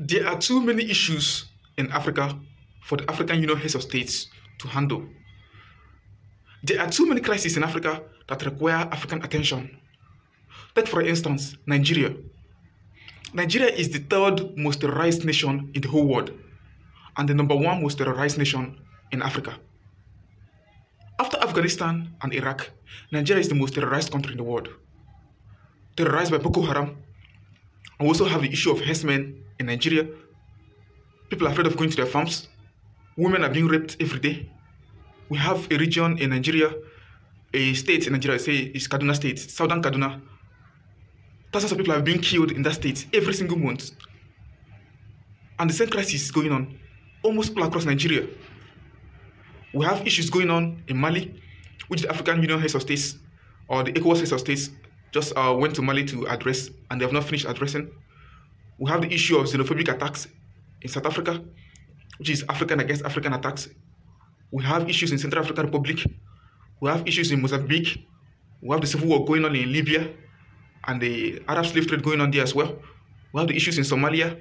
There are too many issues in Africa for the African Union heads of states to handle. There are too many crises in Africa that require African attention. Take, for instance, Nigeria. Nigeria is the third most terrorized nation in the whole world and the number one most terrorized nation in Africa. After Afghanistan and Iraq, Nigeria is the most terrorized country in the world. Terrorized by Boko Haram. We also have the issue of herdsmen in Nigeria. People are afraid of going to their farms. Women are being raped every day. We have a region in Nigeria, a state in Nigeria, say it's Kaduna State, Southern Kaduna. Thousands of people are being killed in that state every single month. And the same crisis is going on almost all across Nigeria. We have issues going on in Mali, which the African Union heads of states or the ECOWAS heads of states just went to Mali to address, and they have not finished addressing. We have the issue of xenophobic attacks in South Africa, which is African against African attacks. We have issues in Central African Republic. We have issues in Mozambique. We have the civil war going on in Libya and the Arab slave trade going on there as well. We have the issues in Somalia.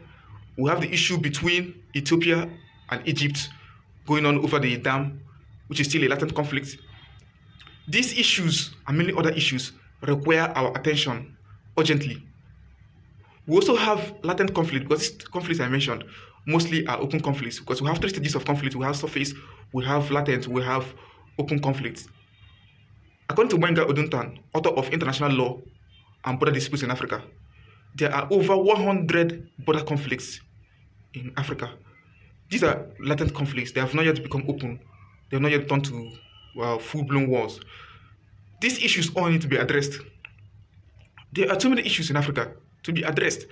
We have the issue between Ethiopia and Egypt going on over the dam, which is still a latent conflict. These issues and many other issues require our attention urgently. We also have latent conflict, because these conflicts I mentioned mostly are open conflicts, because we have three stages of conflict. We have surface, we have latent, we have open conflicts. According to Mwenga Oduntan, author of International Law and Border Disputes in Africa, there are over 100 border conflicts in Africa. These are latent conflicts. They have not yet become open. They have not yet turned to full-blown wars. These issues all need to be addressed. There are too many issues in Africa to be addressed.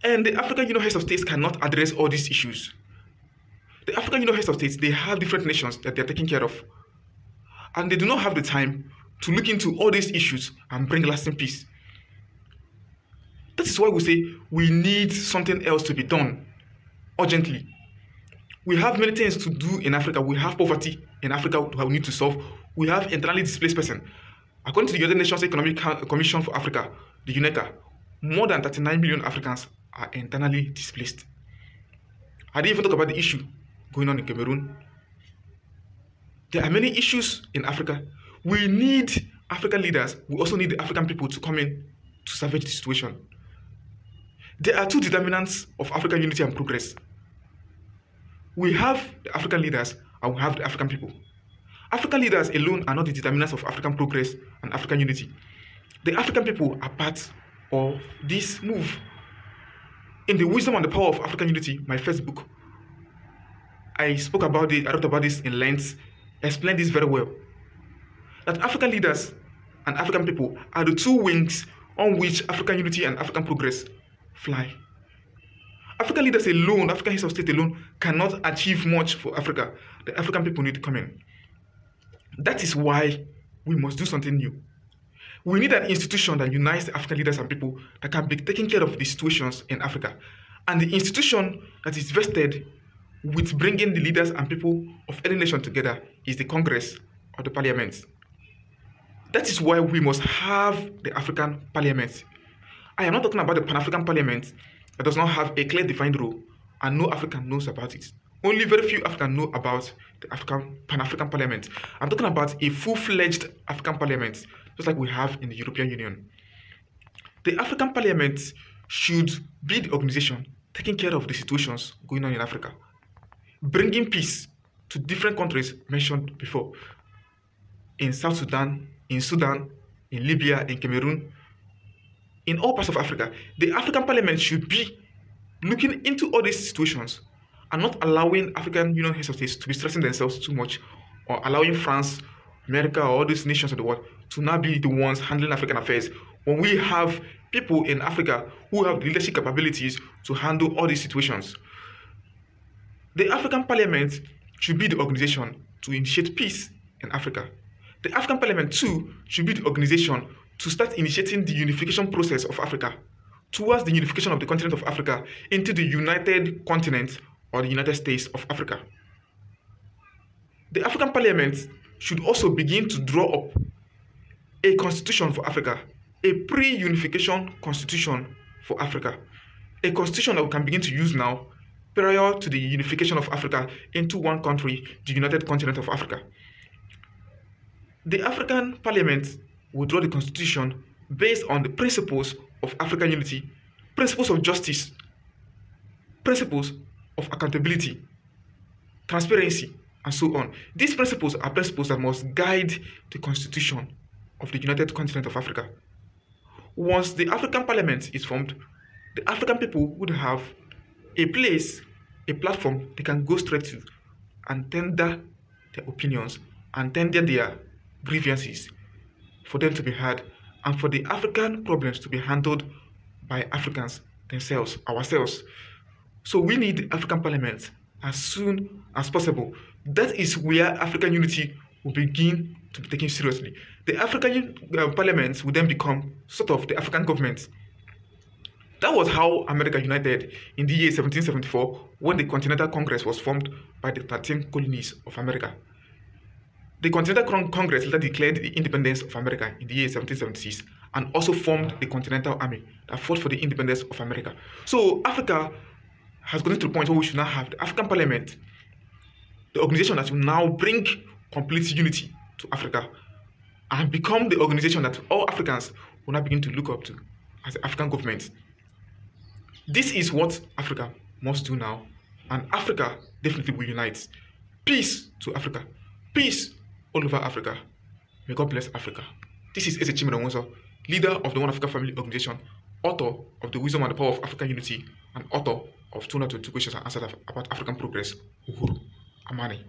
And the African Union heads of states cannot address all these issues. The African Union heads of states, they have different nations that they are taking care of. And they do not have the time to look into all these issues and bring lasting peace. That is why we say we need something else to be done urgently. We have many things to do in Africa. We have poverty in Africa that we need to solve. We have internally displaced persons. According to the United Nations Economic Commission for Africa, the UNECA, more than 39 million Africans are internally displaced. I didn't even talk about the issue going on in Cameroon. There are many issues in Africa. We need African leaders. We also need the African people to come in to salvage the situation. There are two determinants of African unity and progress. We have the African leaders and we have the African people. African leaders alone are not the determinants of African progress and African unity. The African people are part of this move. In The Wisdom and the Power of African Unity, my first book, I spoke about it, I wrote about this in length, explained this very well. That African leaders and African people are the two wings on which African unity and African progress fly. African leaders alone, African heads of state alone, cannot achieve much for Africa. The African people need to come in. That is why we must do something new. We need an institution that unites the African leaders and people that can be taking care of the situations in Africa. And the institution that is vested with bringing the leaders and people of any nation together is the Congress or the Parliament. That is why we must have the African Parliament. I am not talking about the Pan-African Parliament that does not have a clear defined role and no African knows about it. Only very few Africans know about the Pan-African Parliament. I'm talking about a full-fledged African Parliament, just like we have in the European Union. The African Parliament should be the organization taking care of the situations going on in Africa, bringing peace to different countries mentioned before, in South Sudan, in Sudan, in Libya, in Cameroon, in all parts of Africa. The African Parliament should be looking into all these situations and not allowing African Union heads of states to be stressing themselves too much, or allowing France, America, or all these nations of the world to now be the ones handling African affairs, when we have people in Africa who have the leadership capabilities to handle all these situations. The African Parliament should be the organization to initiate peace in Africa. The African Parliament, too, should be the organization to start initiating the unification process of Africa towards the unification of the continent of Africa into the United Continent or the United States of Africa. The African Parliament should also begin to draw up a constitution for Africa, a pre-unification constitution for Africa. a constitution that we can begin to use now prior to the unification of Africa into one country, the United Continent of Africa. The African Parliament will draw the constitution based on the principles of African unity, principles of justice, principles of accountability, transparency, and so on. These principles are principles that must guide the constitution of the United Continent of Africa. Once the African Parliament is formed, the African people would have a place, a platform they can go straight to and tender their opinions and tender their grievances for them to be heard and for the African problems to be handled by Africans themselves, ourselves. So we need the African Parliament as soon as possible. That is where African unity will begin to be taken seriously. The African Parliament will then become sort of the African government. That was how America united in the year 1774 when the Continental Congress was formed by the 13 colonies of America. The Continental Congress later declared the independence of America in the year 1776 and also formed the Continental Army that fought for the independence of America. So Africa has gotten to the point where we should now have the African Parliament, the organization that will now bring complete unity to Africa and become the organization that all Africans will now begin to look up to as the African government. This is what Africa must do now, and Africa definitely will unite. Peace to Africa. Peace all over Africa. May God bless Africa. This is Eze Chimere Nwauzo, leader of the One Africa Family Organization, author of The Wisdom and the Power of African Unity, and author of 222 questions and answers about African progress. Uhuru Amani.